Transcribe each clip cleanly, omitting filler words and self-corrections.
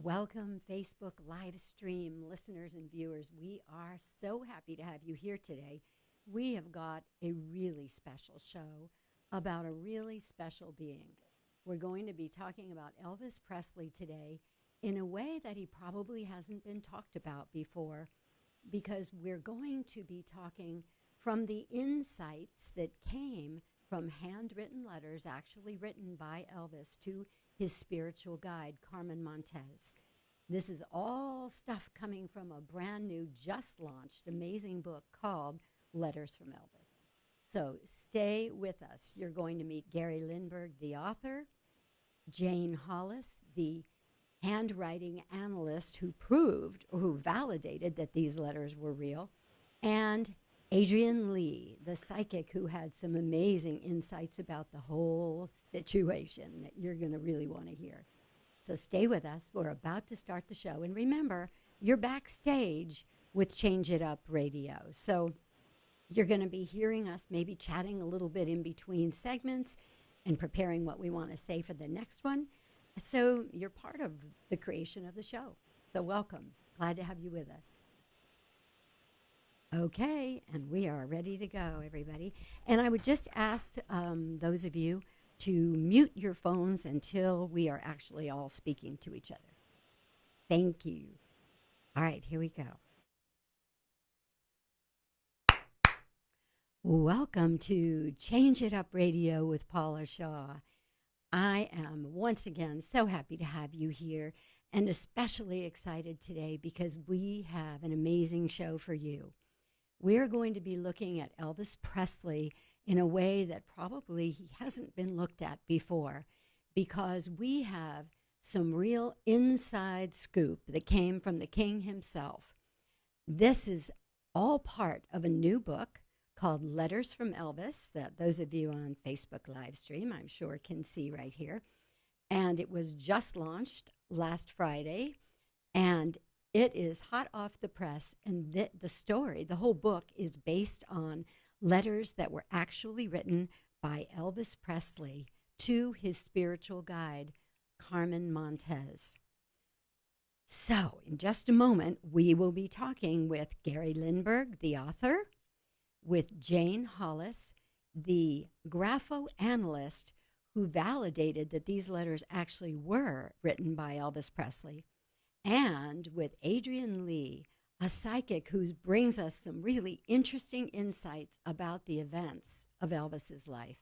welcome, Facebook live stream listeners and viewers. We are so happy to have you here today. We have got a really special show about a really special being. We're going to be talking about Elvis Presley today in a way that he probably hasn't been talked about before, because we're going to be talking from the insights that came from handwritten letters actually written by Elvis to his spiritual guide, Carmen Montez. This is all stuff coming from a brand new, just launched, amazing book called Letters from Elvis. So stay with us. You're going to meet Gary Lindbergh, the author, Jane Hollis, the handwriting analyst who validated that these letters were real, and Adrian Lee, the psychic who had some amazing insights about the whole situation that you're going to really want to hear. So stay with us. We're about to start the show. And remember, you're backstage with Change It Up Radio. So you're going to be hearing us maybe chatting a little bit in between segments and preparing what we want to say for the next one. So you're part of the creation of the show. So welcome. Glad to have you with us. Okay, and we are ready to go, everybody. And I would just ask those of you to mute your phones until we are actually all speaking to each other. Thank you. All right, here we go. Welcome to Change It Up Radio with Paula Shaw. I am once again so happy to have you here, and especially excited today because we have an amazing show for you. We're going to be looking at Elvis Presley in a way that probably he hasn't been looked at before, because we have some real inside scoop that came from the king himself. This is all part of a new book called Letters from Elvis that those of you on Facebook live stream, I'm sure, can see right here. And it was just launched last Friday, and it is hot off the press, and the story, the whole book, is based on letters that were actually written by Elvis Presley to his spiritual guide, Carmen Montez. So, in just a moment, we will be talking with Gary Lindbergh, the author, with Jane Hollis, the graphoanalyst who validated that these letters actually were written by Elvis Presley, and with Adrian Lee, a psychic who brings us some really interesting insights about the events of Elvis's life.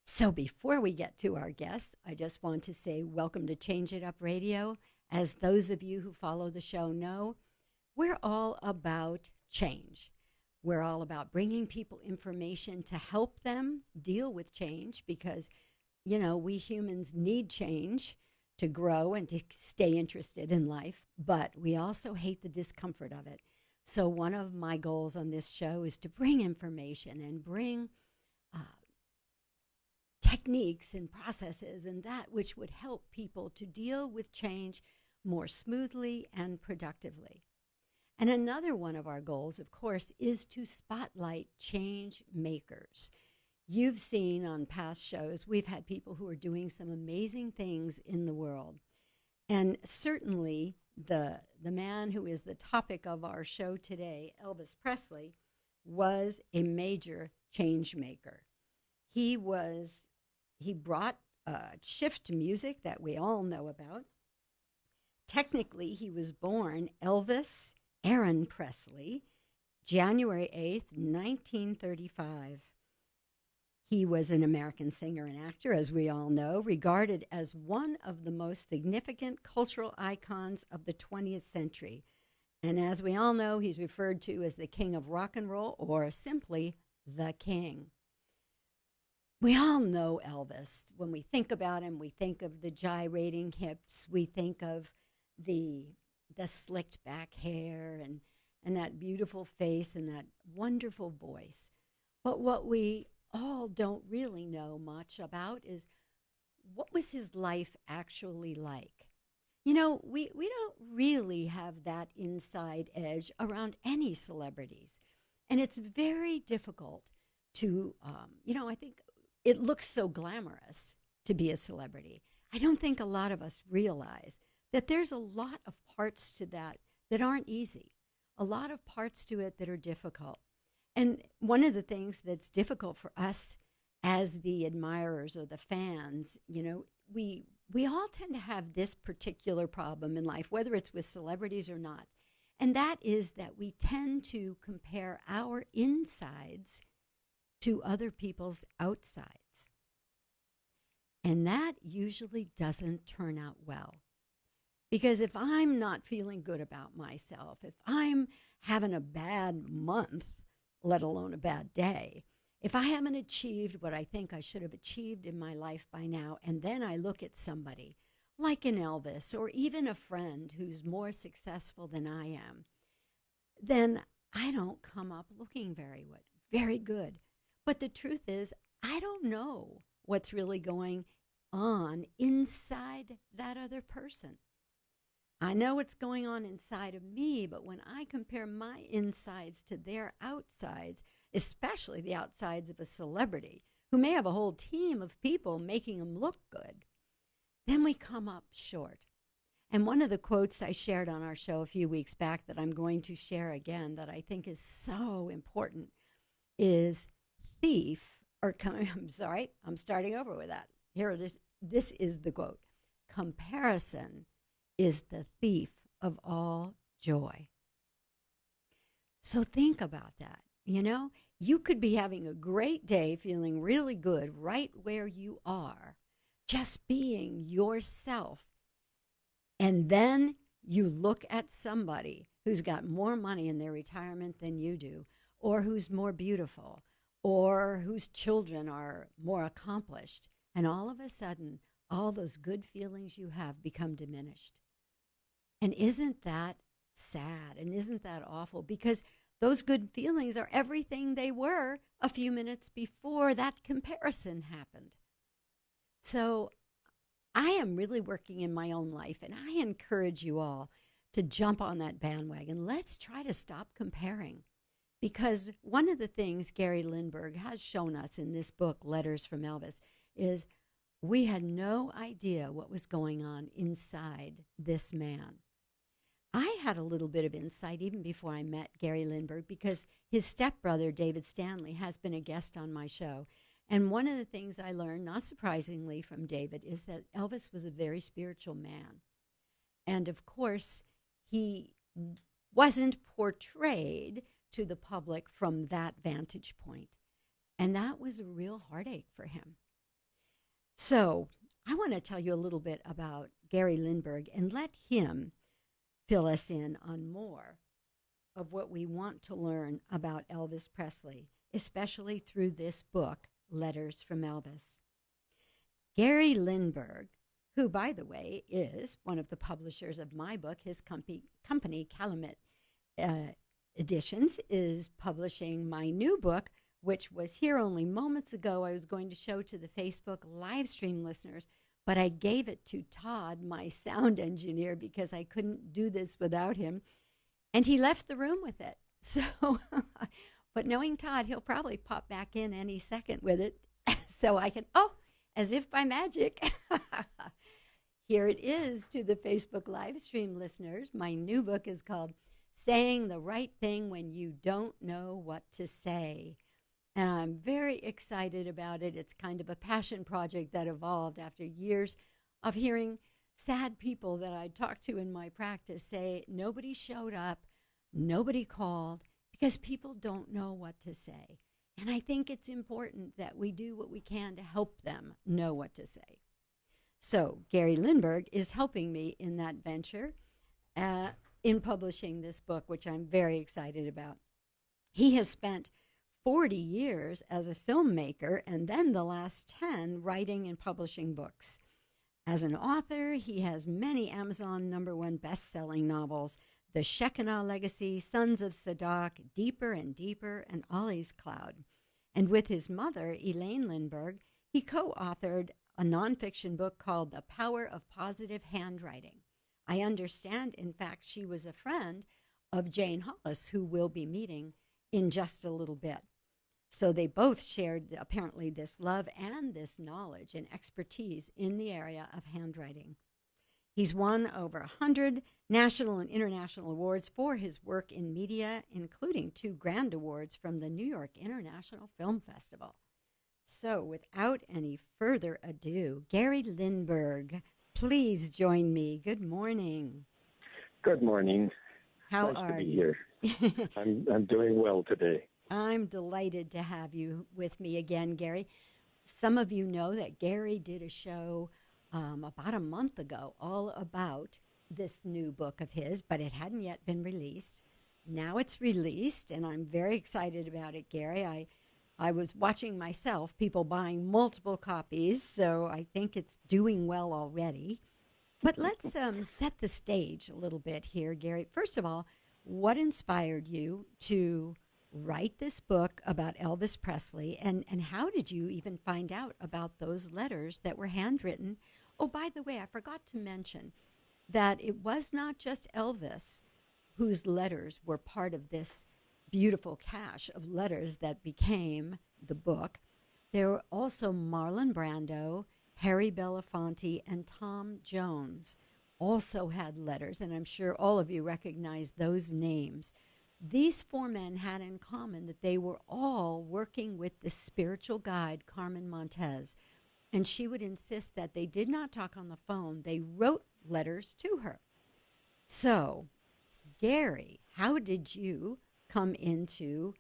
So before we get to our guests, I just want to say welcome to Change It Up Radio. As those of you who follow the show know, we're all about change. We're all about bringing people information to help them deal with change because, you know, we humans need change to grow and to stay interested in life, but we also hate the discomfort of it. So one of my goals on this show is to bring information and bring techniques and processes and that which would help people to deal with change more smoothly and productively. And another one of our goals, of course, is to spotlight change makers. You've seen on past shows, we've had people who are doing some amazing things in the world. And certainly the man who is the topic of our show today, Elvis Presley, was a major change maker. He brought shift music that we all know about. Technically, he was born Elvis Aaron Presley, January 8th, 1935. He was an American singer and actor, as we all know, regarded as one of the most significant cultural icons of the 20th century. And as we all know, he's referred to as the king of rock and roll, or simply the king. We all know Elvis. When we think about him, we think of the gyrating hips, we think of the slicked back hair and that beautiful face and that wonderful voice. But what we all don't really know much about is, what was his life actually like? You know, we don't really have that inside edge around any celebrities. And it's very difficult to, I think it looks so glamorous to be a celebrity. I don't think a lot of us realize that there's a lot of parts to that that aren't easy, a lot of parts to it that are difficult. And one of the things that's difficult for us as the admirers or the fans, we all tend to have this particular problem in life, whether it's with celebrities or not. And that is that we tend to compare our insides to other people's outsides. And that usually doesn't turn out well. Because if I'm not feeling good about myself, if I'm having a bad month, let alone a bad day, if I haven't achieved what I think I should have achieved in my life by now, and then I look at somebody like an Elvis or even a friend who's more successful than I am, then I don't come up looking very good. But the truth is, I don't know what's really going on inside that other person. I know what's going on inside of me, but when I compare my insides to their outsides, especially the outsides of a celebrity who may have a whole team of people making them look good, then we come up short. And one of the quotes I shared on our show a few weeks back that I'm going to share again that I think is so important is I'm starting over with that. Here it is. This is the quote. Comparison is the thief of all joy. So think about that. You could be having a great day, feeling really good right where you are, just being yourself. And then you look at somebody who's got more money in their retirement than you do, or who's more beautiful, or whose children are more accomplished. And all of a sudden, all those good feelings you have become diminished. And isn't that sad? And isn't that awful? Because those good feelings are everything they were a few minutes before that comparison happened. So I am really working in my own life, and I encourage you all to jump on that bandwagon. Let's try to stop comparing. Because one of the things Gary Lindbergh has shown us in this book, Letters from Elvis, is we had no idea what was going on inside this man. I had a little bit of insight even before I met Gary Lindbergh because his stepbrother, David Stanley, has been a guest on my show. And one of the things I learned, not surprisingly, from David is that Elvis was a very spiritual man. And of course, he wasn't portrayed to the public from that vantage point. And that was a real heartache for him. So I want to tell you a little bit about Gary Lindbergh and let him fill us in on more of what we want to learn about Elvis Presley, especially through this book, Letters from Elvis. Gary Lindbergh, who, by the way, is one of the publishers of my book, his company Calumet Editions, is publishing my new book, which was here only moments ago. I was going to show to the Facebook live stream listeners, but I gave it to Todd, my sound engineer, because I couldn't do this without him. And he left the room with it. So, but knowing Todd, he'll probably pop back in any second with it. So I can, as if by magic. Here it is to the Facebook live stream listeners. My new book is called Saying the Right Thing When You Don't Know What to Say. And I'm very excited about it. It's kind of a passion project that evolved after years of hearing sad people that I talked to in my practice say, nobody showed up, nobody called, because people don't know what to say. And I think it's important that we do what we can to help them know what to say. So Gary Lindbergh is helping me in that venture in publishing this book, which I'm very excited about. He has spent 40 years as a filmmaker, and then the last 10 writing and publishing books. As an author, he has many Amazon #1 best-selling novels, The Shekinah Legacy, Sons of Sadak, Deeper and Deeper, and Ollie's Cloud. And with his mother, Elaine Lindbergh, he co-authored a nonfiction book called The Power of Positive Handwriting. I understand, in fact, she was a friend of Jane Hollis, who we'll be meeting in just a little bit. So they both shared, apparently, this love and this knowledge and expertise in the area of handwriting. He's won over 100 national and international awards for his work in media, including 2 grand awards from the New York International Film Festival. So, without any further ado, Gary Lindbergh, please join me. Good morning. Good morning. How nice are to be you? here. I'm doing well today. I'm delighted to have you with me again, Gary. Some of you know that Gary did a show about a month ago all about this new book of his, but it hadn't yet been released. Now it's released, and I'm very excited about it, Gary. I was watching myself, people buying multiple copies, so I think it's doing well already. But let's set the stage a little bit here, Gary. First of all, what inspired you to write this book about Elvis Presley, and how did you even find out about those letters that were handwritten? Oh, by the way, I forgot to mention that it was not just Elvis whose letters were part of this beautiful cache of letters that became the book. There were also Marlon Brando, Harry Belafonte, and Tom Jones also had letters, and I'm sure all of you recognize those names. These 4 men had in common that they were all working with the spiritual guide, Carmen Montez, and she would insist that they did not talk on the phone. They wrote letters to her. So, Gary, how did you come into,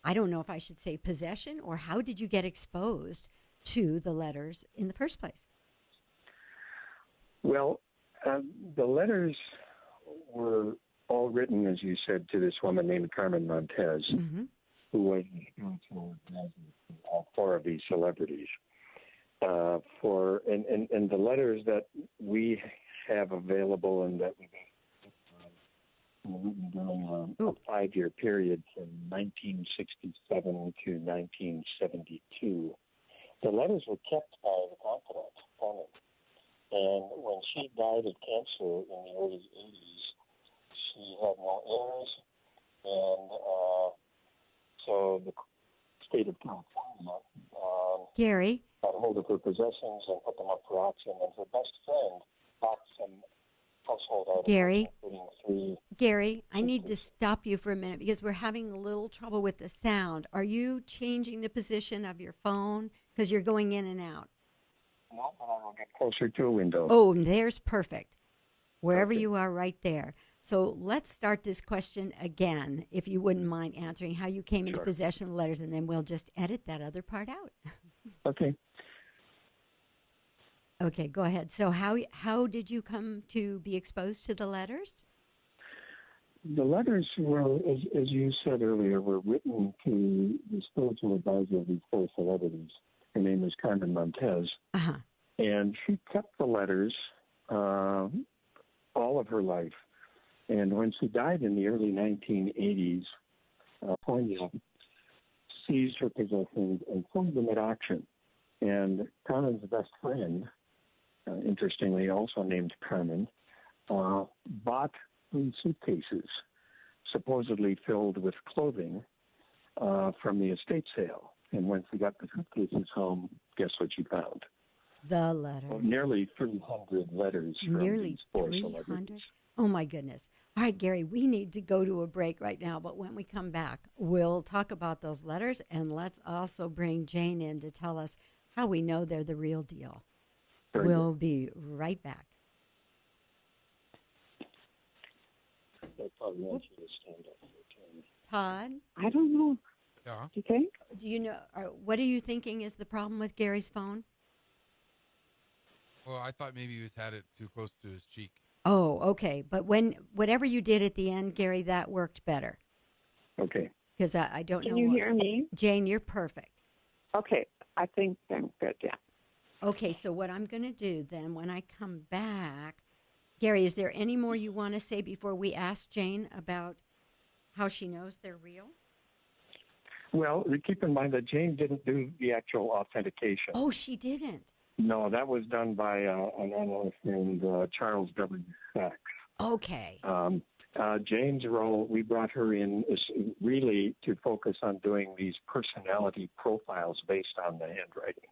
I don't know if I should say possession, or how did you get exposed to the letters in the first place? Well, the letters were all written, as you said, to this woman named Carmen Montez, who was the spiritual advisor to all 4 of these celebrities. And the letters that we have available and that we've written during a 5-year period from 1967 to 1972. The letters were kept by the confidant, Carmen. And when she died of cancer in the early 80s, she had no heirs, and so the state of California Gary, got hold of her possessions and put them up for auction, and her best friend bought some household items, including 3. Gary, I need to stop you for a minute because we're having a little trouble with the sound. Are you changing the position of your phone? Because you're going in and out. No, but I will get closer to a window. Oh, there's perfect. Wherever Okay. you are right there. So let's start this question again, if you wouldn't mind answering how you came into possession of the letters, and then we'll just edit that other part out. Okay. Okay, go ahead. So how did you come to be exposed to the letters? The letters were, as you said earlier, were written to the spiritual advisor of these 4 celebrities. Her name is Carmen Montez. Uh-huh. And she kept the letters all of her life. And when she died in the early 1980s, California seized her possessions and sold them at auction. And Carmen's best friend, interestingly also named Carmen, bought 3 suitcases supposedly filled with clothing from the estate sale. And when she got the suitcases home, guess what she found? The letters. Well, nearly 300 letters from these 4 celebrities. Oh, my goodness. All right, Gary, we need to go to a break right now, but when we come back, we'll talk about those letters, and let's also bring Jane in to tell us how we know they're the real deal. We'll be right back. I probably want you to stand up here, Todd? I don't know. Yeah. Do you think? Do you know, what are you thinking is the problem with Gary's phone? Well, I thought maybe he had it too close to his cheek. Oh, okay. But whatever you did at the end, Gary, that worked better. Okay. Because I don't know. Can you hear me? Jane, you're perfect. Okay. I think I'm good, yeah. Okay, so what I'm going to do then when I come back, Gary, is there any more you want to say before we ask Jane about how she knows they're real? Well, keep in mind that Jane didn't do the actual authentication. Oh, she didn't? No, that was done by an analyst named Charles W. Sachs. Okay. Jane's role, we brought her in is really to focus on doing these personality profiles based on the handwriting.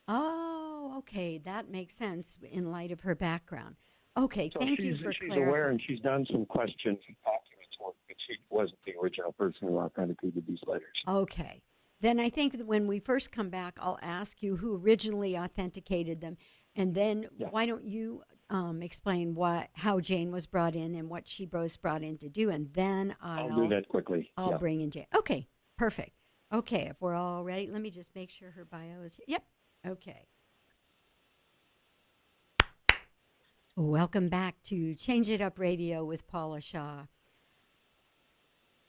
Oh, okay. That makes sense in light of her background. Okay, So thank you she's for aware, clarifying. and she's done some questions and documents work, but she wasn't the original person who authenticated these letters. Okay. Then I think that when we first come back, I'll ask you who originally authenticated them, and then Yeah. why don't you explain how Jane was brought in and what she was brought in to do, and then I'll do that quickly. I'll Yeah. bring in Jane. Okay, perfect. Okay, if we're all ready, let me just make sure her bio is here. Yep. Okay. Welcome back to Change It Up Radio with Paula Shaw.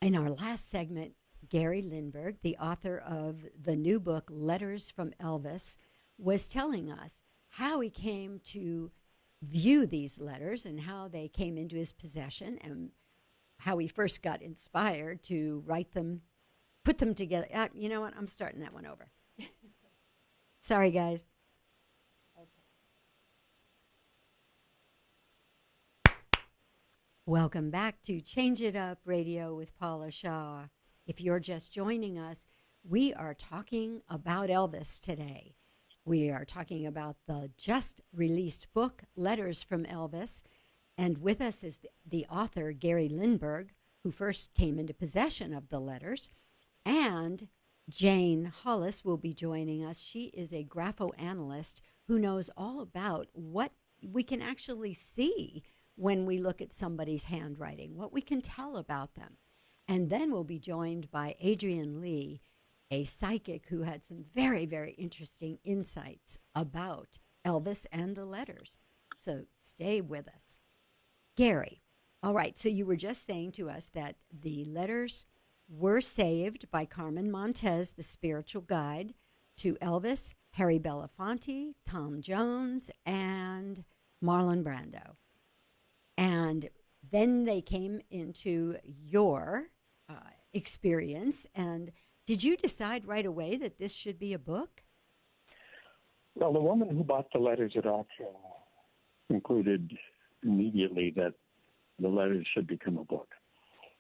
In our last segment, Gary Lindbergh, the author of the new book, Letters from Elvis, was telling us how he came to view these letters and how they came into his possession and how he first got inspired to write them, put them together. You know what? I'm starting that one over. Sorry, guys. Welcome back to Change It Up Radio with Paula Shaw. If you're just joining us, we are talking about Elvis today. We are talking about the just released book, Letters from Elvis. And with us is the author, Gary Lindbergh, who first came into possession of the letters. And Jane Hollis will be joining us. She is a graphoanalyst who knows all about what we can actually see when we look at somebody's handwriting, what we can tell about them. And then we'll be joined by Adrian Lee, a psychic who had some very, very interesting insights about Elvis and the letters. So stay with us. Gary, all right, so you were just saying to us that the letters were saved by Carmen Montez, the spiritual guide, to Elvis, Harry Belafonte, Tom Jones, and Marlon Brando. And then they came into your experience. And did you decide right away that this should be a book? Well, the woman who bought the letters at auction concluded immediately that the letters should become a book.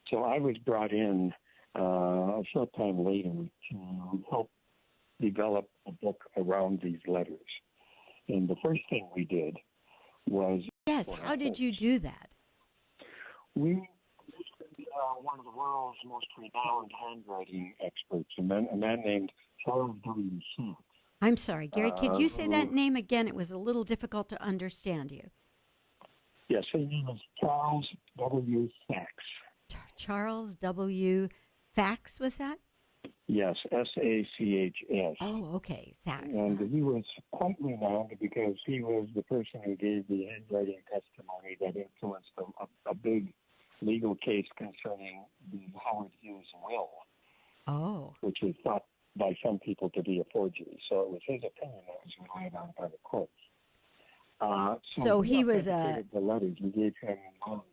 So I was brought in a short time later to help develop a book around these letters. And the first thing we did was... Yes, how did you do that? We one of the world's most renowned handwriting experts, a man named Charles W. Sachs. I'm sorry, Gary, could you say that name again? It was a little difficult to understand you. Yes, his name is Charles W. Sachs. Charles W. Fax, was that? Yes, S-A-C-H-S. Oh, okay, Sachs. And he was quite renowned because he was the person who gave the handwriting testimony that influenced a big legal case concerning the Howard Hughes will, which is thought by some people to be a forgery. So it was his opinion that was relied on by the courts. So he was the letters. We gave him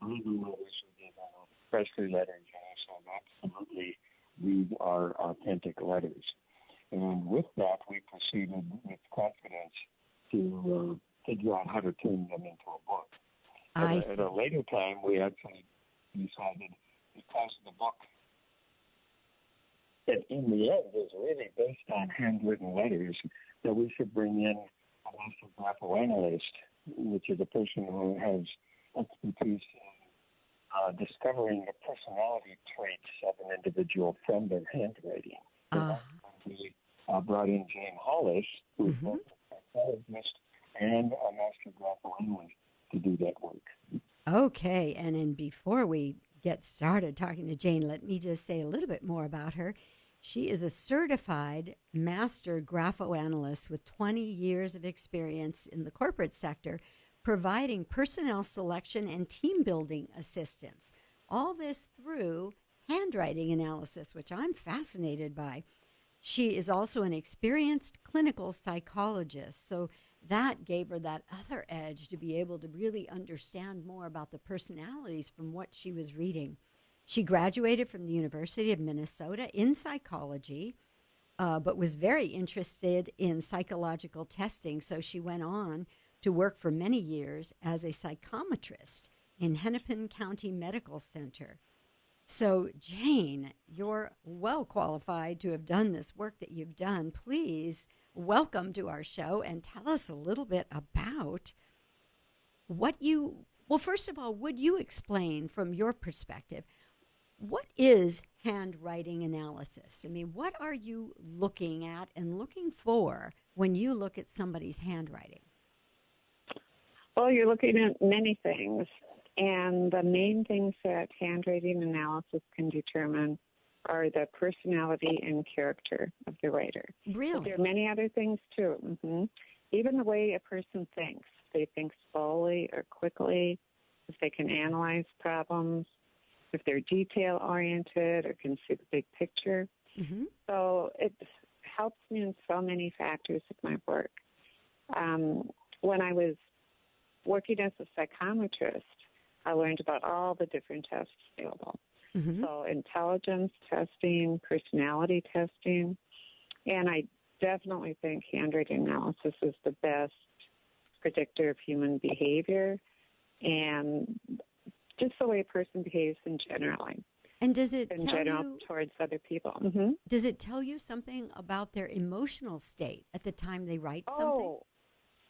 Voodoo letters, we gave him Presley letters, and so absolutely these are authentic letters. And with that, we proceeded with confidence to figure out how to turn them into a book. At a later time, we actually decided, because the book, in the end, is really based on handwritten letters, that we should bring in a master graphoanalyst, which is a person who has expertise in discovering the personality traits of an individual from their handwriting. We brought in Jane Hollis, who is both a psychologist and a master graphoanalyst, to do that work. Okay, and then before we get started talking to Jane, let me just say a little bit more about her. She is a certified master graphoanalyst with 20 years of experience in the corporate sector, providing personnel selection and team building assistance. All this through handwriting analysis, which I'm fascinated by. She is also an experienced clinical psychologist, so that gave her that other edge to be able to really understand more about the personalities from what she was reading. She graduated from the University of Minnesota in psychology, but was very interested in psychological testing, so she went on to work for many years as a psychometrist in Hennepin County Medical Center. So, Jane, you're well qualified to have done this work that you've done. Please welcome to our show and tell us a little bit about what you Well, first of all, would you explain from your perspective, what is handwriting analysis? I mean, what are you looking at and looking for when you look at somebody's handwriting? Well, you're looking at many things, and the main things that handwriting analysis can determine are the personality and character of the writer. Really? But there are many other things, too. Even the way a person thinks. If they think slowly or quickly, if they can analyze problems, if they're detail-oriented or can see the big picture. So it helps me in so many factors of my work. When I was working as a psychometrist, I learned about all the different tests available. So intelligence testing, personality testing, and I definitely think handwriting analysis is the best predictor of human behavior and just the way a person behaves in generally. And does it in tell general you, towards other people? does it tell you something about their emotional state at the time they write something? Oh,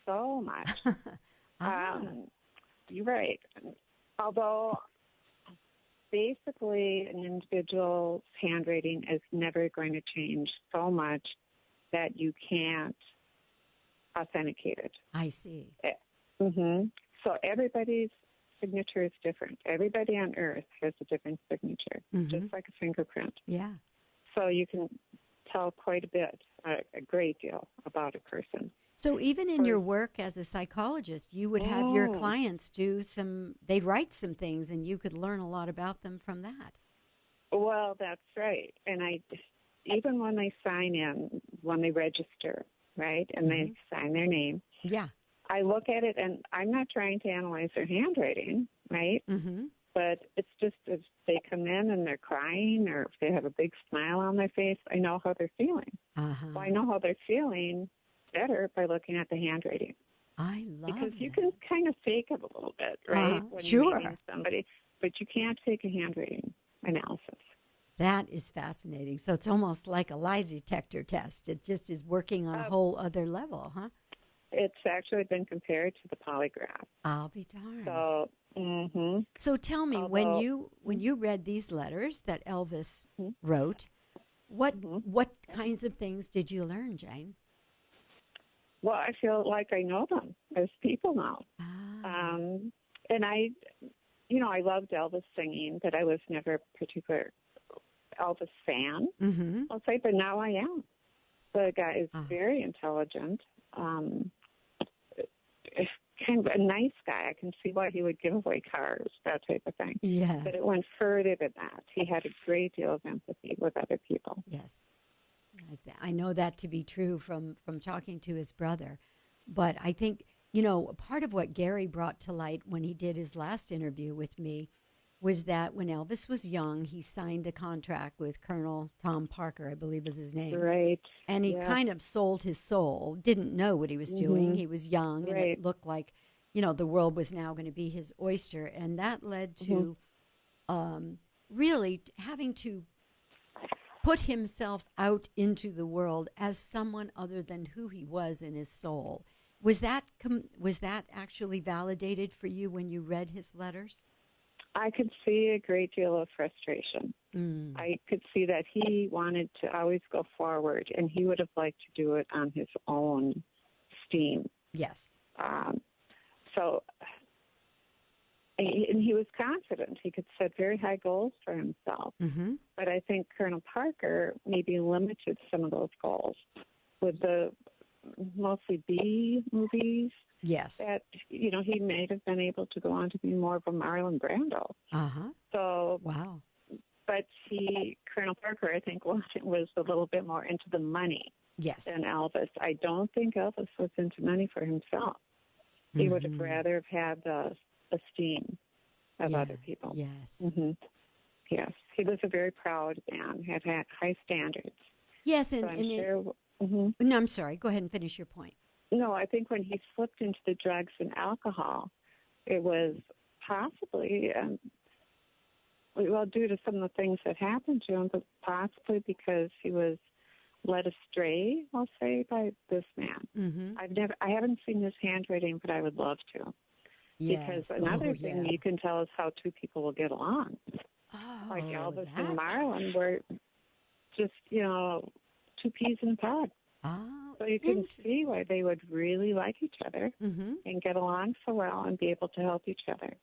so much. You're right. Although basically an individual's handwriting is never going to change so much that you can't authenticate it. I see. So everybody's signature is different. Everybody on Earth has a different signature, just like a fingerprint. Yeah. So you can tell quite a bit, a great deal about a person. So even in your work as a psychologist, you would have your clients they'd write some things and you could learn a lot about them from that. Well, that's right. And even when they sign in, when they register, right, and they sign their name, I look at it and I'm not trying to analyze their handwriting, right? But it's just if they come in and they're crying or if they have a big smile on their face, I know how they're feeling. Well, I know how they're feeling better by looking at the handwriting. I love Because you that. can kind of fake it a little bit, right? When you're meeting somebody, but you can't fake a handwriting analysis. That is fascinating. So it's almost like a lie detector test. It just is working on a whole other level, huh? It's actually been compared to the polygraph. I'll be darned. So, So tell me, when you read these letters that Elvis wrote, what kinds of things did you learn, Jane? Well, I feel like I know them as people now. And I loved Elvis singing, but I was never a particular Elvis fan, I'll say, but now I am. The guy is very intelligent, kind of a nice guy. I can see why he would give away cars, that type of thing. Yeah. But it went further than that. He had a great deal of empathy with other people. Yes. I know that to be true from talking to his brother. But I think, part of what Gary brought to light when he did his last interview with me was that when Elvis was young, he signed a contract with Colonel Tom Parker, I believe is his name. Right. And he kind of sold his soul, didn't know what he was doing. He was young, and it looked like, the world was now going to be his oyster. And that led to really having to put himself out into the world as someone other than who he was in his soul. Was that actually validated for you when you read his letters? I could see a great deal of frustration. I could see that he wanted to always go forward, and he would have liked to do it on his own steam. Yes. And he was confident. He could set very high goals for himself. But I think Colonel Parker maybe limited some of those goals with the mostly B movies. Yes. That, he may have been able to go on to be more of a Marlon Brando. So, wow. But Colonel Parker, I think, was a little bit more into the money than Elvis. I don't think Elvis was into money for himself. He would have rather have had the esteem of other people. Yes. Yes. He was a very proud man, had high standards. Yes, so no, I'm sorry. Go ahead and finish your point. No, I think when he slipped into the drugs and alcohol, it was possibly, due to some of the things that happened to him, but possibly because he was led astray, I'll say, by this man. I haven't seen his handwriting, but I would love to. Because Yes. another Oh, thing yeah. you can tell is how two people will get along. Like Oh, Elvis that's and Marlon were just, two peas in a pod. oh, So you can see interesting. why they would really like each other Mm-hmm. and get along so well and be able to help each other.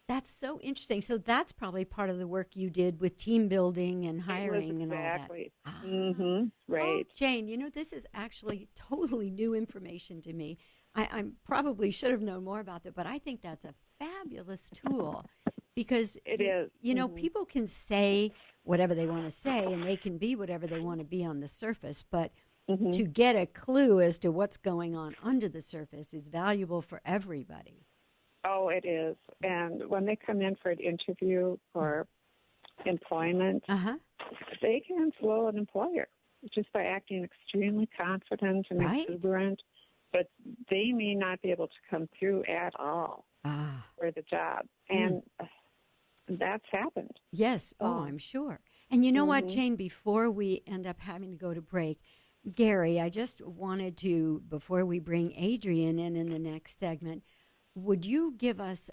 That's so interesting. So that's probably part of the work you did with team building and It was hiring and all that. exactly. Ah. Oh, Right. Jane, this is actually totally new information to me. I probably should have known more about that, but I think that's a fabulous tool because, It is. people can say whatever they want to say and they can be whatever they want to be on the surface, but Mm-hmm. to get a clue as to what's going on under the surface is valuable for everybody. Oh, it is. And when they come in for an interview for employment, Uh-huh. they can fool an employer just by acting extremely confident and Right. exuberant, but they may not be able to come through at all Ah. for the job. And that's happened. Yes. Oh, Oh. I'm sure. And you know what, Mhm. Jane, before we end up having to go to break, Gary, I just wanted to, before we bring Adrian in the next segment, would you give us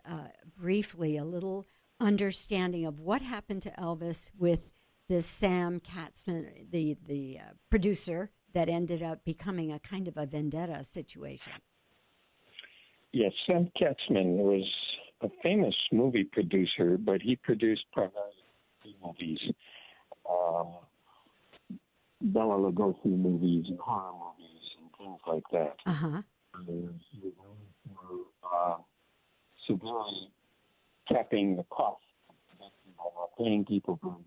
briefly a little understanding of what happened to Elvis with this Sam Katzman, the producer that ended up becoming a kind of a vendetta situation? Yes, Sam Katzman was a famous movie producer, but he produced primarily movies, Bela Lugosi movies and horror movies and things like that. Uh-huh. He was known for severely capping the cost of paying people very much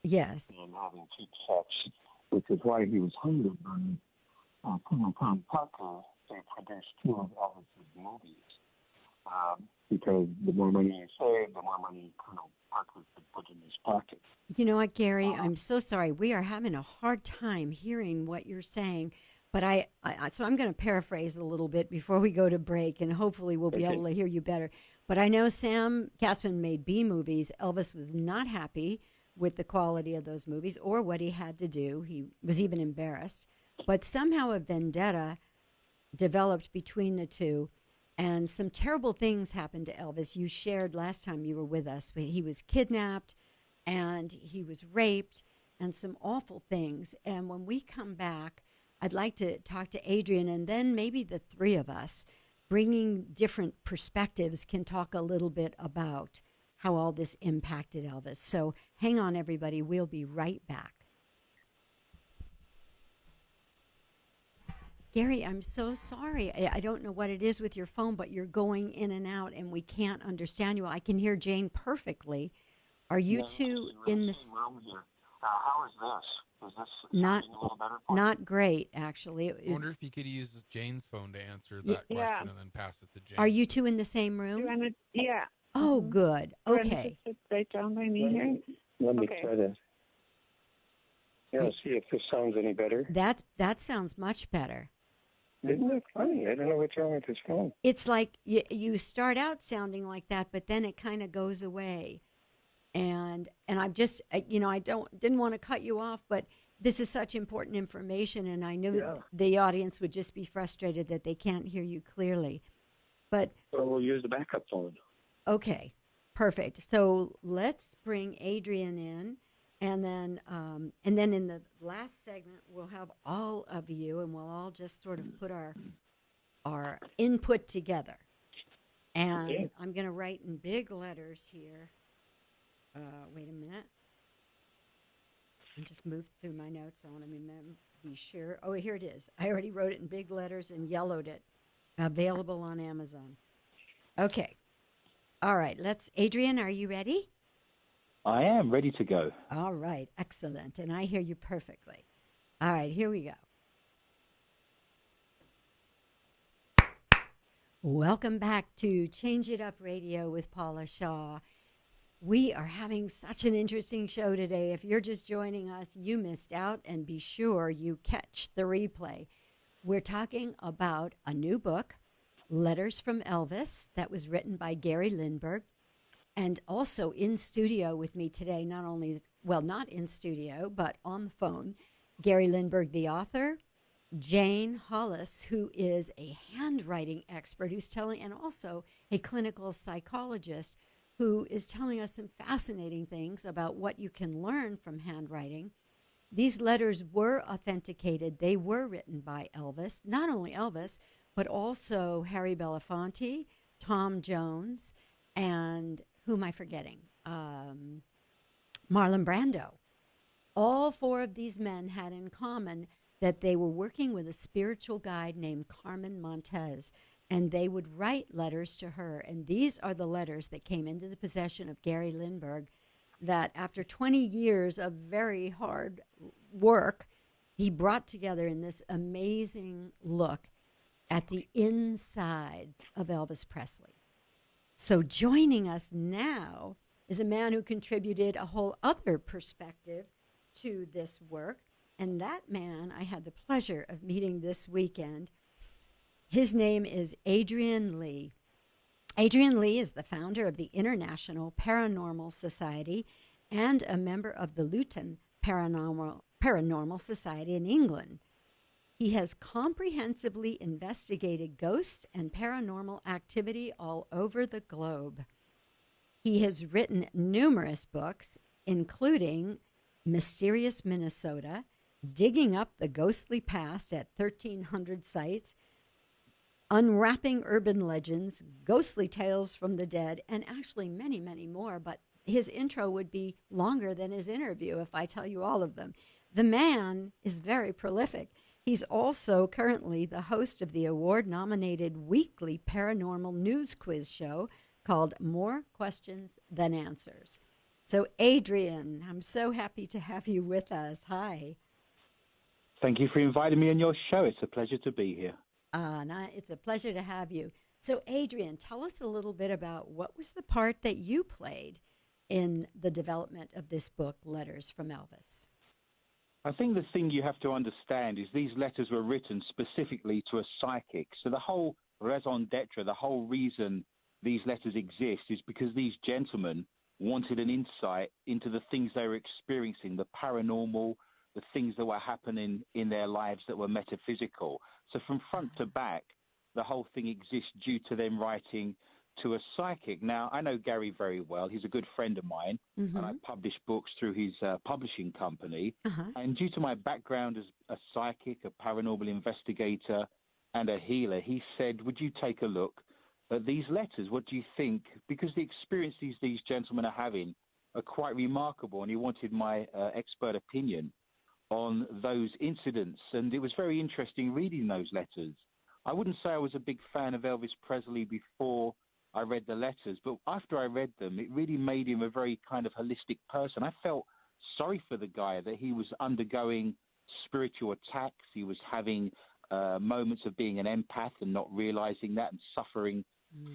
Yes. and having cheap sets, which is why he was hired by Colonel Tom Parker to produce two of Elvis's movies. Because the more money you save, the more money Colonel Parker could put in his pocket. You know what, Gary? I'm so sorry. We are having a hard time hearing what you're saying. But so I'm going to paraphrase a little bit before we go to break, and hopefully we'll be able to hear you better. But I know Sam Katzman made B movies. Elvis was not happy with the quality of those movies or what he had to do. He was even embarrassed. But somehow a vendetta developed between the two, and some terrible things happened to Elvis. You shared last time you were with us. He was kidnapped, and he was raped, and some awful things. And when we come back, I'd like to talk to Adrian, and then maybe the three of us, bringing different perspectives, can talk a little bit about how all this impacted Elvis. So hang on, everybody. We'll be right back. Gary, I'm so sorry. I don't know what it is with your phone, but you're going in and out, and we can't understand you. I can hear Jane perfectly. Are you two in the room here? How is this? Is this not a little better for not great, actually? I wonder if you could use Jane's phone to answer Yeah. that question and then pass it to Jane. Are you two in the same room? Yeah. Oh, good. Do you want to Okay. just sit right down by me here? Let me Okay. try to see if this sounds any better. That sounds much better. Isn't it funny? I don't know what's wrong with this phone. It's like you start out sounding like that, but then it kind of goes away. And I'm just, I didn't want to cut you off, but this is such important information, and I know the audience would just be frustrated that they can't hear you clearly. But So we'll use the backup phone. okay, perfect. So let's bring Adrian in, and then in the last segment we'll have all of you, and we'll all just sort of put our input together. And Okay. I'm going to write in big letters here. Wait a minute. I just moved through my notes. I want to be sure. Oh, here it is. I already wrote it in big letters and yellowed it. Available on Amazon. Okay. All right. Adrian, are you ready? I am ready to go. All right. Excellent. And I hear you perfectly. All right. Here we go. Welcome back to Change It Up Radio with Paula Shaw. We are having such an interesting show today. If you're just joining us, you missed out, and be sure you catch the replay. We're talking about a new book, Letters from Elvis, that was written by Gary Lindbergh. And also in studio with me today, not in studio, but on the phone, Gary Lindbergh, the author, Jane Hollis, who is a handwriting expert, who's telling, and also a clinical psychologist, who is telling us some fascinating things about what you can learn from handwriting. These letters were authenticated. They were written by Elvis, not only Elvis, but also Harry Belafonte, Tom Jones, and who am I forgetting? Marlon Brando. All four of these men had in common that they were working with a spiritual guide named Carmen Montez, and they would write letters to her. And these are the letters that came into the possession of Gary Lindbergh, that after 20 years of very hard work, he brought together in this amazing look at the insides of Elvis Presley. So joining us now is a man who contributed a whole other perspective to this work. And that man I had the pleasure of meeting this weekend. His name is Adrian Lee. Adrian Lee is the founder of the International Paranormal Society and a member of the Luton Paranormal Society in England. He has comprehensively investigated ghosts and paranormal activity all over the globe. He has written numerous books, including Mysterious Minnesota, Digging Up the Ghostly Past at 1,300 Sites, Unwrapping Urban Legends, Ghostly Tales from the Dead, and actually many, many more. But his intro would be longer than his interview if I tell you all of them. The man is very prolific. He's also currently the host of the award-nominated weekly paranormal news quiz show called More Questions Than Answers. So, Adrian, I'm so happy to have you with us. Hi. Thank you for inviting me on your show. It's a pleasure to be here. It's a pleasure to have you. So, Adrian, tell us a little bit about what was the part that you played in the development of this book, Letters from Elvis. I think the thing you have to understand is these letters were written specifically to a psychic. So the whole raison d'etre, the whole reason these letters exist is because these gentlemen wanted an insight into the things they were experiencing, the paranormal, the things that were happening in their lives that were metaphysical. So from front to back, the whole thing exists due to them writing to a psychic. Now, I know Gary very well. He's a good friend of mine, and I publish books through his publishing company. And due to my background as a psychic, a paranormal investigator, and a healer, he said, would you take a look at these letters? What do you think? Because the experiences these gentlemen are having are quite remarkable, and he wanted my expert opinion on those incidents. And it was very interesting reading those letters. I wouldn't say I was a big fan of Elvis Presley before I read the letters, but after I read them, it really made him a very kind of holistic person. I felt sorry for the guy, that he was undergoing spiritual attacks. He was having moments of being an empath and not realizing that, and suffering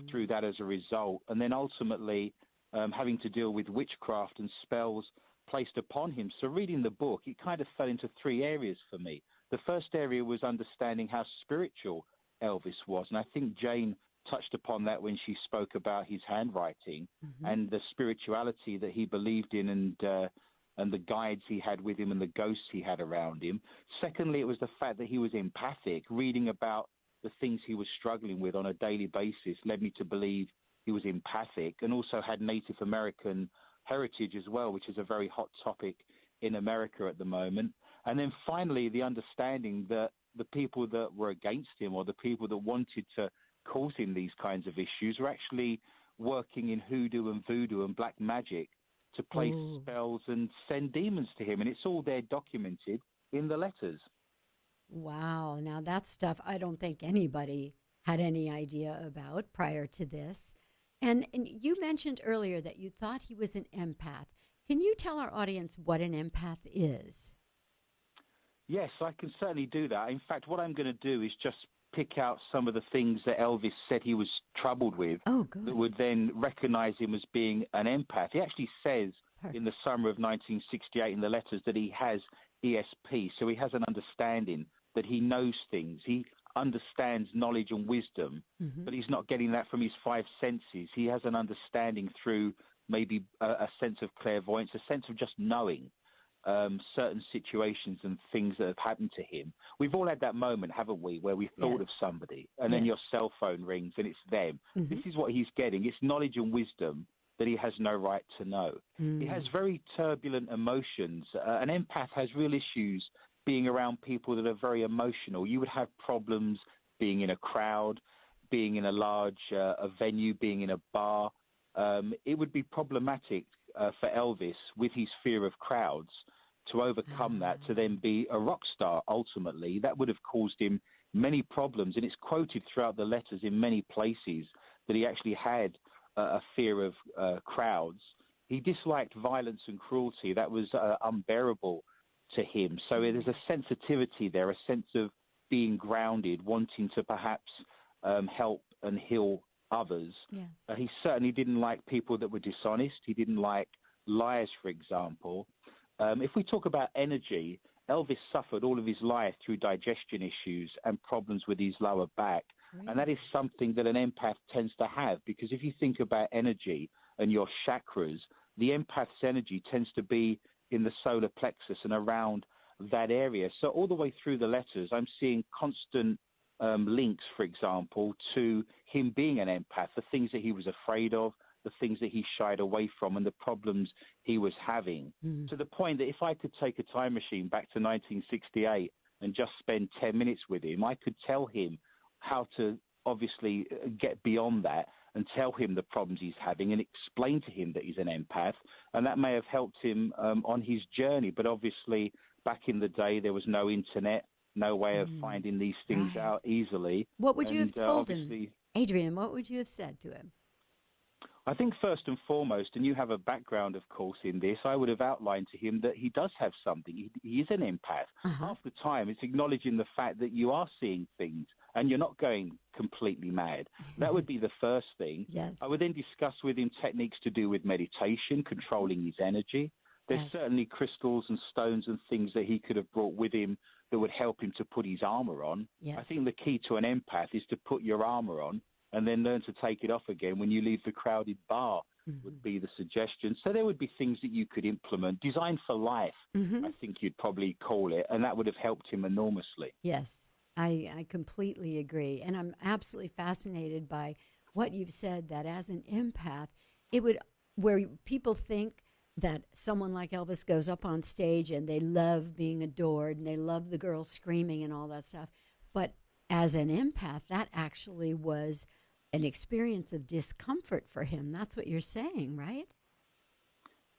through that as a result. And then ultimately having to deal with witchcraft and spells placed upon him. So reading the book, it kind of fell into three areas for me. The first area was understanding how spiritual Elvis was. And I think Jane touched upon that when she spoke about his handwriting and the spirituality that he believed in, and the guides he had with him and the ghosts he had around him. Secondly, it was the fact that he was empathic. Reading about the things he was struggling with on a daily basis led me to believe he was empathic, and also had Native American heritage as well, which is a very hot topic in America at the moment. And then finally, the understanding that the people that were against him, or the people that wanted to cause him these kinds of issues, were actually working in hoodoo and voodoo and black magic to place spells and send demons to him. And it's all there documented in the letters. Wow. Now that stuff I don't think anybody had any idea about prior to this. And you mentioned earlier that you thought he was an empath. Can you tell our audience what an empath is? Yes, I can certainly do that. In fact, what I'm going to do is just pick out some of the things that Elvis said he was troubled with that would then recognize him as being an empath. He actually says in the summer of 1968 in the letters that he has ESP, so he has an understanding that he knows things. He understands knowledge and wisdom, but he's not getting that from his five senses. He has an understanding through maybe a sense of clairvoyance, a sense of just knowing. certain situations and things that have happened to him. We've all had that moment, haven't we, where we've thought of somebody and then your cell phone rings and it's them. This is what he's getting. It's knowledge and wisdom that he has no right to know. He has very turbulent emotions. An empath has real issues being around people that are very emotional. You would have problems being in a crowd, being in a large a venue, being in a bar. It would be problematic for Elvis, with his fear of crowds, to overcome that, to then be a rock star ultimately. That would have caused him many problems, and it's quoted throughout the letters in many places that he actually had a fear of crowds. He disliked violence and cruelty. That was unbearable to him. So there's a sensitivity there, a sense of being grounded, wanting to perhaps help and heal others. Yes. He certainly didn't like people that were dishonest. He didn't like liars, for example. If we talk about energy, Elvis suffered all of his life through digestion issues and problems with his lower back. Really? And that is something that an empath tends to have, because if you think about energy and your chakras, the empath's energy tends to be in the solar plexus and around that area. So all the way through the letters, I'm seeing constant links, for example, to him being an empath, the things that he was afraid of, the things that he shied away from, and the problems he was having, to the point that if I could take a time machine back to 1968 and just spend 10 minutes with him, I could tell him how to obviously get beyond that and tell him the problems he's having and explain to him that he's an empath. And that may have helped him on his journey. But obviously, back in the day, there was no internet, no way of finding these things out easily. What would you have told him? Adrian, what would you have said to him? I think first and foremost, and you have a background, of course, in this, I would have outlined to him that he does have something. He is an empath. Half the time, it's acknowledging the fact that you are seeing things and you're not going completely mad. That would be the first thing. Yes. I would then discuss with him techniques to do with meditation, controlling his energy. There's certainly crystals and stones and things that he could have brought with him that would help him to put his armor on. Yes. I think the key to an empath is to put your armor on and then learn to take it off again when you leave the crowded bar, would be the suggestion. So there would be things that you could implement, designed for life, I think you'd probably call it, and that would have helped him enormously. Yes, I completely agree. And I'm absolutely fascinated by what you've said, that as an empath, it would, where people think that someone like Elvis goes up on stage and they love being adored and they love the girls screaming and all that stuff. But as an empath, that actually was an experience of discomfort for him. That's what you're saying, right?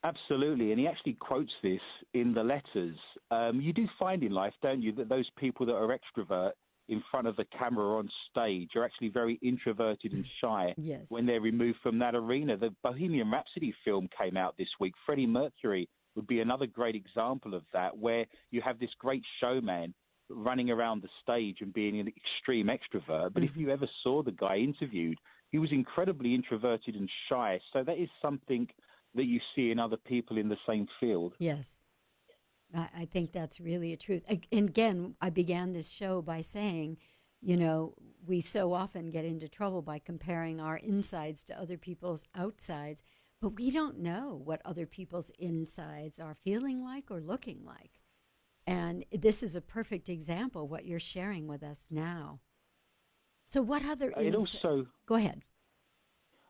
Absolutely, and he actually quotes this in the letters. You do find in life, don't you, that those people that are extrovert in front of the camera or on stage are actually very introverted and shy when they're removed from that arena. The Bohemian Rhapsody film came out this week. Freddie Mercury would be another great example of that, where you have this great showman running around the stage and being an extreme extrovert. But if you ever saw the guy interviewed, he was incredibly introverted and shy. So that is something that you see in other people in the same field. Yes. I think that's really a truth. And again, I began this show by saying, you know, we so often get into trouble by comparing our insides to other people's outsides, but we don't know what other people's insides are feeling like or looking like. And this is a perfect example, what you're sharing with us now. So what other Go ahead.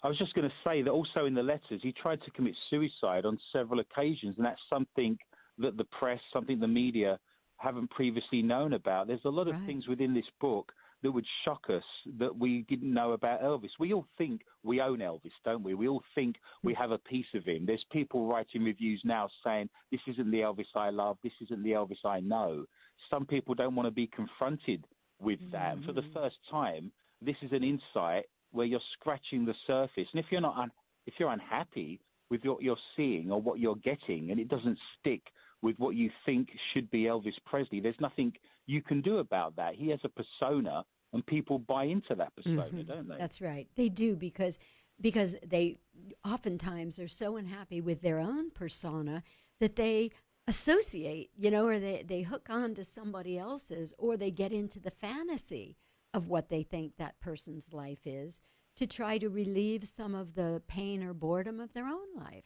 I was just going to say that also in the letters, he tried to commit suicide on several occasions, and that's something that the press, something the media haven't previously known about. There's a lot of things within this book that would shock us that we didn't know about Elvis. We all think we own Elvis, don't we? We all think we have a piece of him. There's people writing reviews now saying, this isn't the Elvis I love, this isn't the Elvis I know. Some people don't want to be confronted with that. And for the first time, this is an insight where you're scratching the surface. And if you're unhappy with what you're seeing or what you're getting, and it doesn't stick with what you think should be Elvis Presley, there's nothing you can do about that. He has a persona, and people buy into that persona, don't they? That's right. They do, because they oftentimes are so unhappy with their own persona that they associate, you know, or they hook on to somebody else's, or they get into the fantasy of what they think that person's life is to try to relieve some of the pain or boredom of their own life.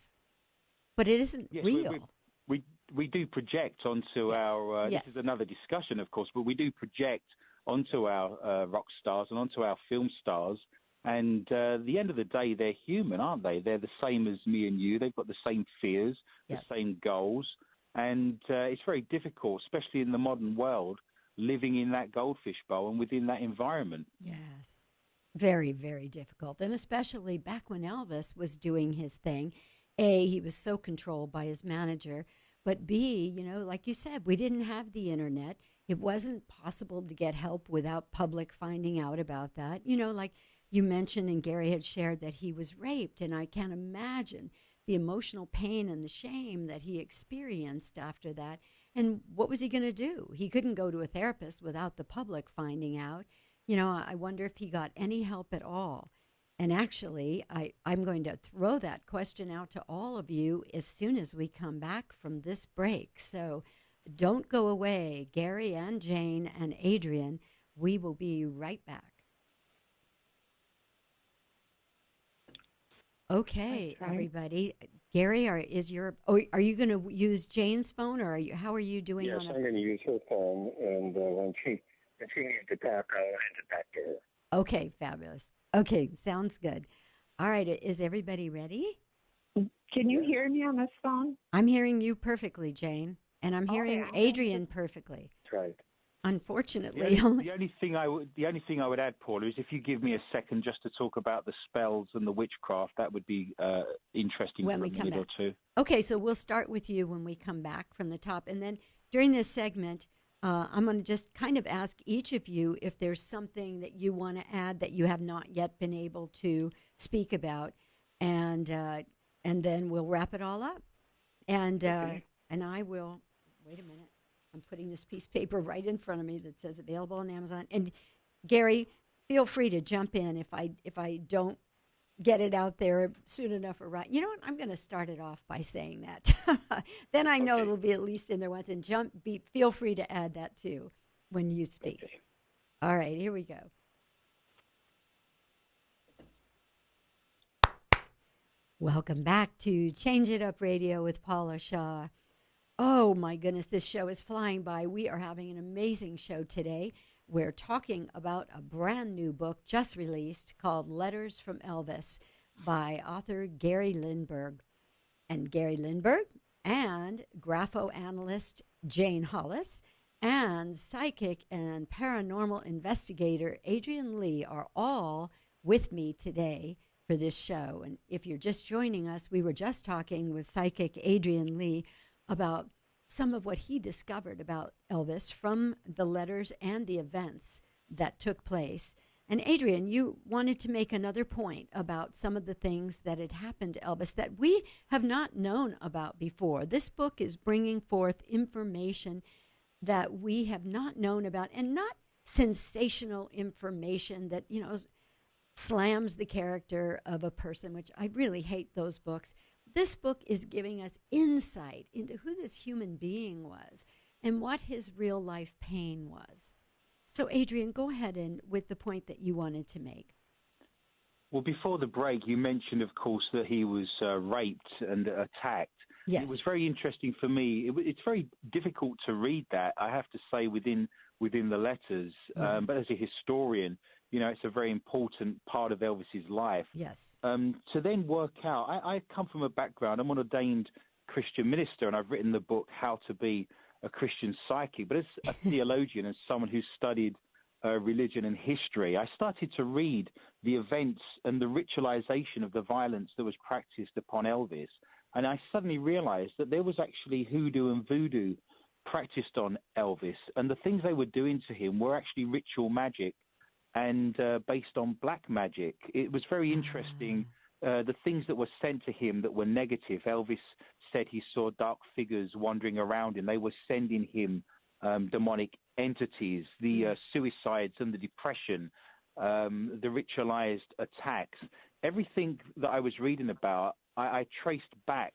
But it isn't real. do project onto our. Yes. This is another discussion, of course, but we do project onto our rock stars and onto our film stars. And at the end of the day, they're human, aren't they? They're the same as me and you. They've got the same fears, Yes. the same goals. And it's very difficult, especially in the modern world, living in that goldfish bowl and within that environment. Yes. Very, very difficult. And especially back when Elvis was doing his thing, A, he was so controlled by his manager. But B, like you said, we didn't have the internet. It wasn't possible to get help without public finding out about that. Like you mentioned, and Gary had shared that he was raped, and I can't imagine the emotional pain and the shame that he experienced after that. And what was he going to do? He couldn't go to a therapist without the public finding out. I wonder if he got any help at all. And actually, I'm going to throw that question out to all of you as soon as we come back from this break. So don't go away. Gary and Jane and Adrian, we will be right back. Okay, everybody. Gary, are you going to use Jane's phone, or how are you doing? Yes, I'm going to use her phone, and when she needs to talk, I'll hand it back to her. Okay, fabulous. Okay, sounds good. All right, is everybody ready? Can you hear me on this phone? I'm hearing you perfectly, Jane, and I'm hearing Adrian perfectly. That's right. Unfortunately, the only thing I would add, Paula, is if you give me a second just to talk about the spells and the witchcraft, that would be interesting when for we a come minute back. or two. Okay, so we'll start with you when we come back from the top, and then during this segment, I'm going to just kind of ask each of you if there's something that you want to add that you have not yet been able to speak about, and then we'll wrap it all up. And and I will wait a minute. I'm putting this piece of paper right in front of me that says available on Amazon. And Gary, feel free to jump in if I don't get it out there soon enough or right. You know what? I'm going to start it off by saying that. Then I know it'll be at least in there once. And feel free to add that too when you speak. Okay. All right, here we go. Welcome back to Change It Up Radio with Paula Shaw. Oh my goodness, this show is flying by. We are having an amazing show today. We're talking about a brand new book just released called Letters from Elvis by author Gary Lindbergh. And Gary Lindbergh and graphoanalyst Jane Hollis and psychic and paranormal investigator Adrian Lee are all with me today for this show. And if you're just joining us, we were just talking with psychic Adrian Lee about some of what he discovered about Elvis from the letters and the events that took place. And Adrian, you wanted to make another point about some of the things that had happened to Elvis that we have not known about before. This book is bringing forth information that we have not known about, and not sensational information that, slams the character of a person, which I really hate those books. This book is giving us insight into who this human being was and what his real life pain was. So, Adrian, go ahead and with the point that you wanted to make. Well, before the break, you mentioned, of course, that he was raped and attacked. Yes. It was very interesting for me. It's very difficult to read that, I have to say, within the letters. Yes. But as a historian, it's a very important part of Elvis's life. Yes. To then work out, I come from a background, I'm an ordained Christian minister, and I've written the book, How to Be a Christian Psychic. But as a theologian and someone who studied religion and history, I started to read the events and the ritualization of the violence that was practiced upon Elvis. And I suddenly realized that there was actually hoodoo and voodoo practiced on Elvis. And the things they were doing to him were actually ritual magic and based on black magic. It was very interesting, the things that were sent to him that were negative. Elvis said he saw dark figures wandering around him. They were sending him demonic entities, the suicides and the depression, the ritualized attacks. Everything that I was reading about, I traced back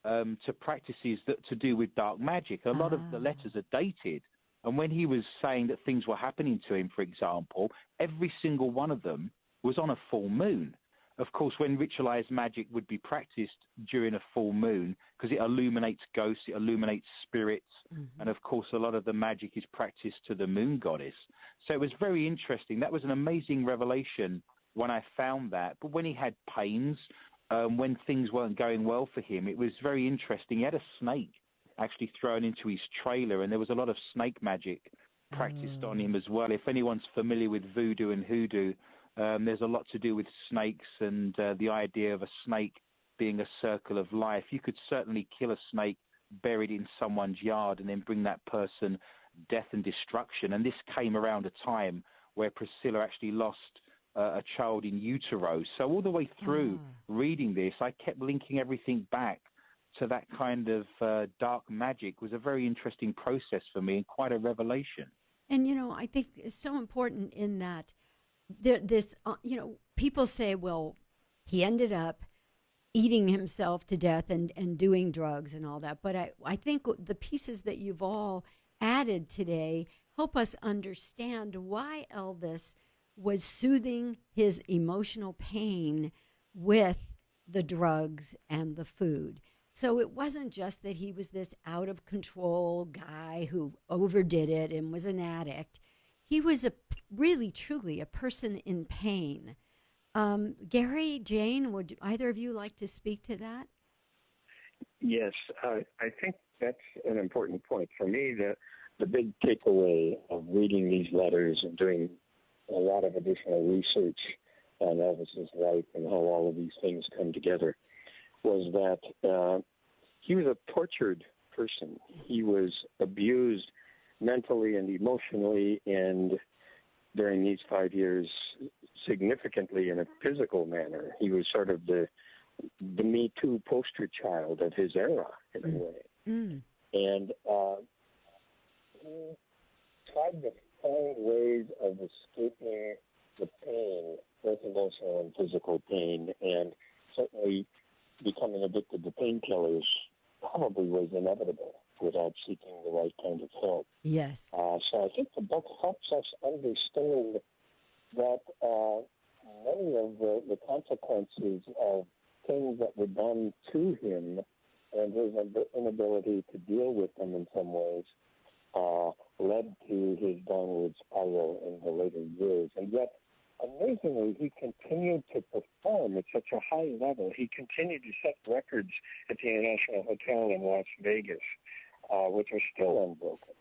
to practices that to do with dark magic. A lot of the letters are dated. And when he was saying that things were happening to him, for example, every single one of them was on a full moon. of course, when ritualized magic would be practiced during a full moon, because it illuminates ghosts, it illuminates spirits, and of course, a lot of the magic is practiced to the moon goddess. So it was very interesting. That was an amazing revelation when I found that. But when he had pains, when things weren't going well for him, it was very interesting. He had a snake actually thrown into his trailer, and there was a lot of snake magic practiced on him as well. If anyone's familiar with voodoo and hoodoo, there's a lot to do with snakes and the idea of a snake being a circle of life. You could certainly kill a snake buried in someone's yard and then bring that person death and destruction. And this came around a time where Priscilla actually lost a child in utero. So all the way through reading this, I kept linking everything back to that kind of dark magic. It was a very interesting process for me and quite a revelation. And, I think it's so important in that people say, well, he ended up eating himself to death and doing drugs and all that. But I think the pieces that you've all added today help us understand why Elvis was soothing his emotional pain with the drugs and the food. So it wasn't just that he was this out of control guy who overdid it and was an addict. He was really, truly a person in pain. Gary, Jane, would either of you like to speak to that? Yes, I think that's an important point. For me, the big takeaway of reading these letters and doing a lot of additional research on Elvis's life and how all of these things come together was that he was a tortured person. He was abused mentally and emotionally, and during these 5 years, significantly in a physical manner. He was sort of the Me Too poster child of his era, in a way. And he tried to find ways of escaping the pain, both emotional and physical pain, and certainly becoming addicted to painkillers probably was inevitable without seeking the right kind of help. Yes. So I think the book helps us understand that many of the consequences of things that were done to him and his inability to deal with them in some ways led to his downward spiral in the later years. And yet, amazingly, he continued to perform at such a high level. He continued to set records at the International Hotel in Las Vegas, which are still unbroken,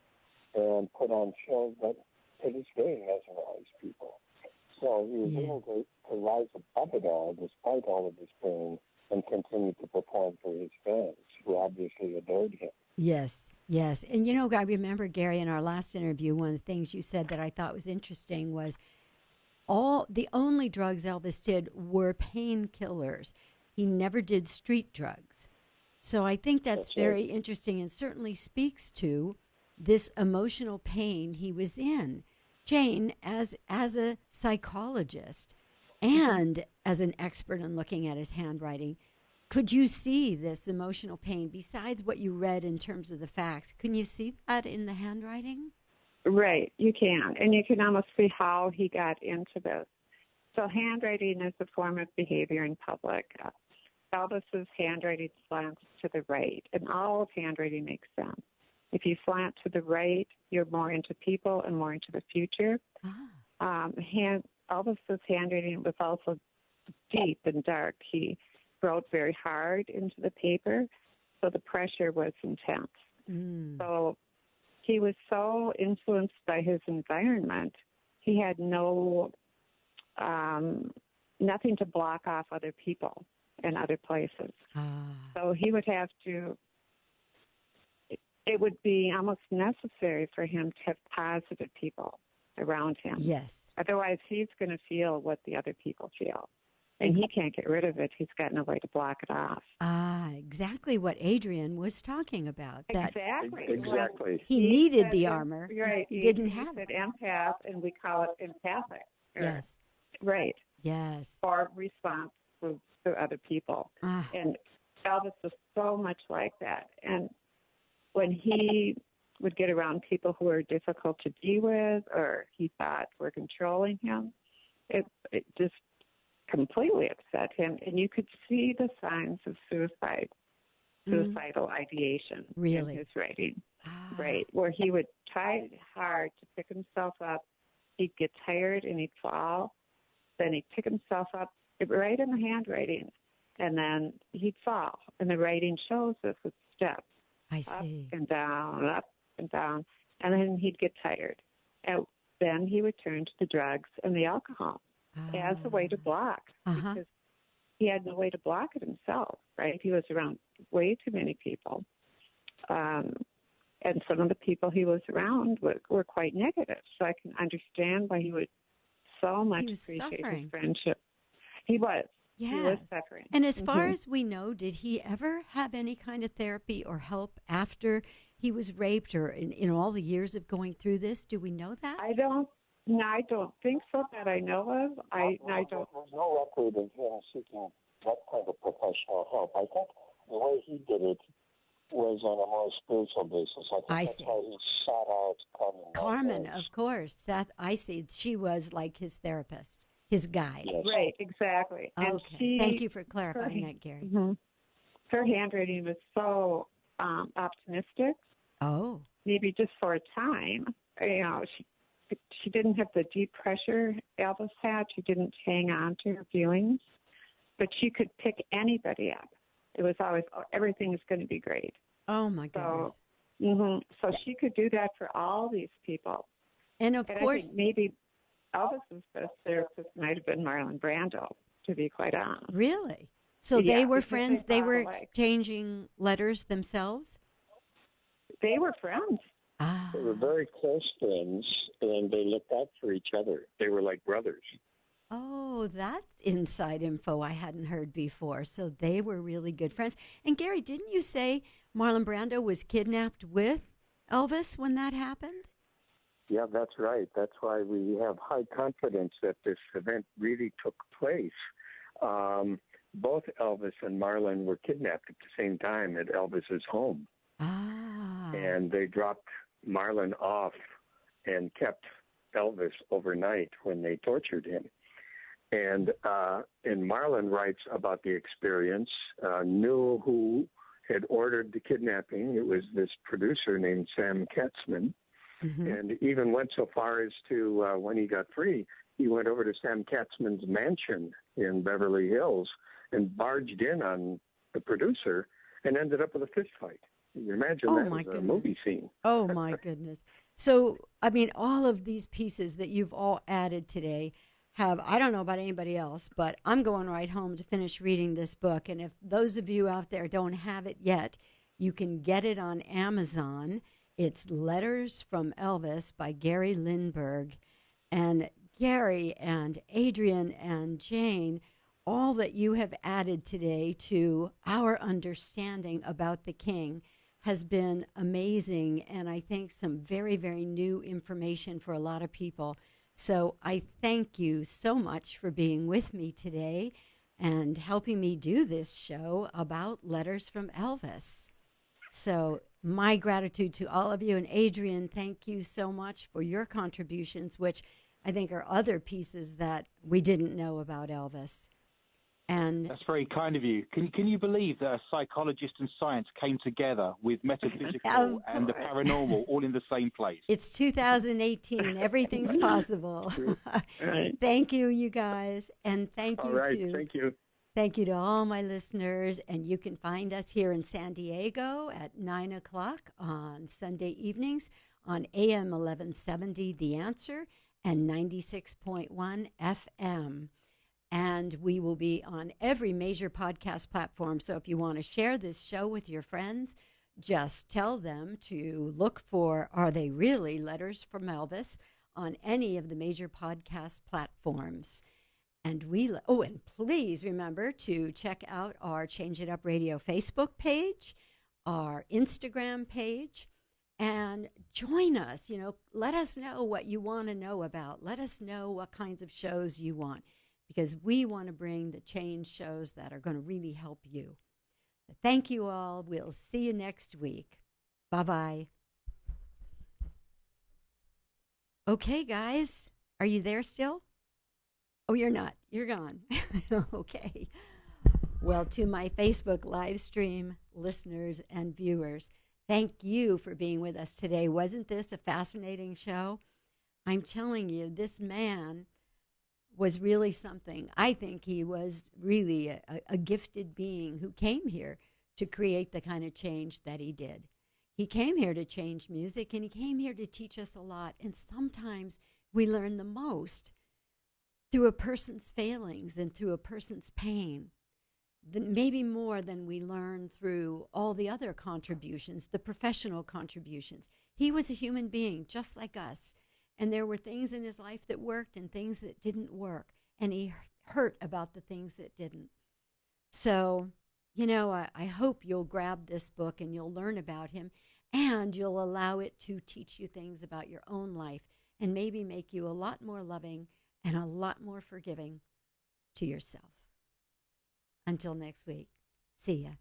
and put on shows that to this day mesmerize people. So he was able to rise above it all, despite all of his pain, and continue to perform for his fans, who obviously adored him. Yes, yes. And, I remember, Gary, in our last interview, one of the things you said that I thought was interesting was the only drugs Elvis did were painkillers. He never did street drugs. So I think that's very interesting and certainly speaks to this emotional pain he was in. Jane, as a psychologist and as an expert in looking at his handwriting, could you see this emotional pain besides what you read in terms of the facts? Can you see that in the handwriting? Right, you can. And you can almost see how he got into this. So handwriting is a form of behavior in public. Elvis's handwriting slants to the right, and all of handwriting makes sense. If you slant to the right, you're more into people and more into the future. Elvis's handwriting was also deep and dark. He wrote very hard into the paper, so the pressure was intense. So he was so influenced by his environment, he had nothing to block off other people in other places. So he would have to, it would be almost necessary for him to have positive people around him. Yes. Otherwise, he's going to feel what the other people feel. And he can't get rid of it. He's got no way to block it off. Exactly what Adrian was talking about. That Exactly. He needed the armor. Right. He didn't have it. Empath, and we call it empathic. Yes. Right. Yes. Or response to other people. And Elvis was so much like that. And when he would get around people who were difficult to be with or he thought were controlling him, it just completely upset him, and you could see the signs of suicidal ideation Really? in his writing. Ah. Right, where he would try hard to pick himself up. He'd get tired and he'd fall. Then he'd pick himself up right in the handwriting, and then he'd fall. And the writing shows us with steps. I Up see. and down, up and down. And then he'd get tired. And then he would turn to the drugs and the alcohol as a way to block, because he had no way to block it himself, right? He was around way too many people. And some of the people he was around were quite negative. So I can understand why he would so much appreciate suffering. his friendship. He was. Yes. He was suffering. And as far as we know, did he ever have any kind of therapy or help after he was raped, or in all the years of going through this? Do we know that? I don't think so that I know of. I don't. There's no record of him seeking that kind of professional help. I think the way he did it was on a more spiritual basis. I think that's why he sought out Carmen. Carmen, of course. That I see. She was like his therapist, his guide. Yes. Right, exactly. And Okay. Thank you for clarifying that, Gary. Her handwriting was so optimistic. Oh. Maybe just for a time. You know, she didn't have the deep pressure Elvis had. She didn't hang on to her feelings, but she could pick anybody up. It was always, everything is going to be great. Oh, my goodness. So she could do that for all these people. And of course, I think maybe Elvis's best therapist might have been Marlon Brando, to be quite honest. really? So Yeah, they were because friends? they They were thought alike. exchanging letters themselves? They were friends. Ah. They were very close friends, and they looked out for each other. They were like brothers. Oh, that's inside info I hadn't heard before. So they were really good friends. And Gary, didn't you say Marlon Brando was kidnapped with Elvis when that happened? Yeah, that's right. That's why we have high confidence that this event really took place. Both Elvis and Marlon were kidnapped at the same time at Elvis's home. Ah. And they dropped Marlon off and kept Elvis overnight when they tortured him. And Marlon writes about the experience, knew who had ordered the kidnapping. It was this producer named Sam Katzman, and even went so far as to, when he got free, he went over to Sam Katzman's mansion in Beverly Hills and barged in on the producer and ended up with a fist fight. You imagine that as a movie scene. Oh, my goodness. So, I mean, all of these pieces that you've all added today have, I don't know about anybody else, but I'm going right home to finish reading this book. And if those of you out there don't have it yet, you can get it on Amazon. It's Letters from Elvis by Gary Lindbergh. And Gary and Adrian and Jane, all that you have added today to our understanding about the King has been amazing, and I think some very, very new information for a lot of people. So I thank you so much for being with me today and helping me do this show about Letters from Elvis. So my gratitude to all of you. And Adrian, thank you so much for your contributions, which I think are other pieces that we didn't know about Elvis. And that's very kind of you. Can you believe that a psychologist and science came together with metaphysical and the paranormal all in the same place? It's 2018. Everything's possible. Thank you, you guys. And thank you, Thank you. Thank you to all my listeners. And you can find us here in San Diego at 9 o'clock on Sunday evenings on AM 1170, The Answer, and 96.1 FM. And we will be on every major podcast platform. So if you want to share this show with your friends, just tell them to look for Are They Really Letters from Elvis on any of the major podcast platforms. And and please remember to check out our Change It Up Radio Facebook page, our Instagram page, and join us. Let us know what you want to know about. Let us know what kinds of shows you want, because we want to bring the change shows that are going to really help you. Thank you all. We'll see you next week. Bye-bye. Okay, guys, are you there still? Oh, you're not. You're gone. Okay. Well, to my Facebook live stream listeners and viewers, thank you for being with us today. Wasn't this a fascinating show? I'm telling you, this man was really something. I think he was really a gifted being who came here to create the kind of change that he did. He came here to change music, and he came here to teach us a lot. And sometimes we learn the most through a person's failings and through a person's pain, maybe more than we learn through all the other contributions, the professional contributions. He was a human being just like us, and there were things in his life that worked and things that didn't work, and he hurt about the things that didn't. So, you know, I hope you'll grab this book and you'll learn about him, and you'll allow it to teach you things about your own life and maybe make you a lot more loving and a lot more forgiving to yourself. Until next week, see ya.